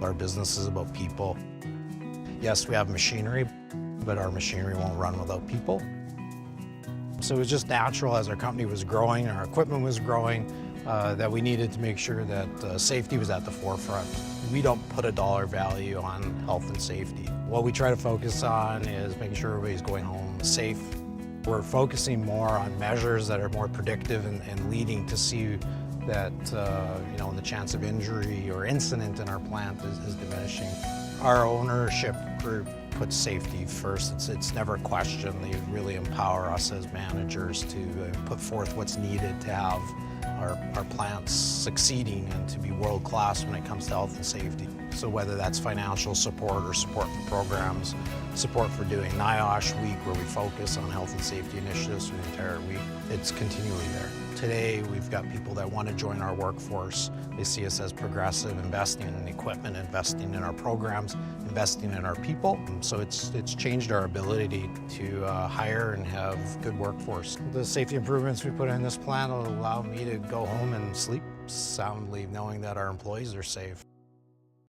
Our business is about people. Yes, we have machinery, but our machinery won't run without people. So it was just natural as our company was growing and our equipment was growing that we needed to make sure that safety was at the forefront. We don't put a dollar value on health and safety. What we try to focus on is making sure everybody's going home safe. We're focusing more on measures that are more predictive and leading to see that the chance of injury or incident in our plant is diminishing. Our ownership group puts safety first. It's never a question. They really empower us as managers to put forth what's needed to have our plants succeeding and to be world class when it comes to health and safety. So whether that's financial support or support for programs, support for doing NIOSH week where we focus on health and safety initiatives for the entire week, it's continually there. Today we've got people that want to join our workforce. They see us as progressive, investing in equipment, investing in our programs, investing in our people. So it's changed our ability to hire and have good workforce. The safety improvements we put in this plant will allow me to go home and sleep soundly knowing that our employees are safe.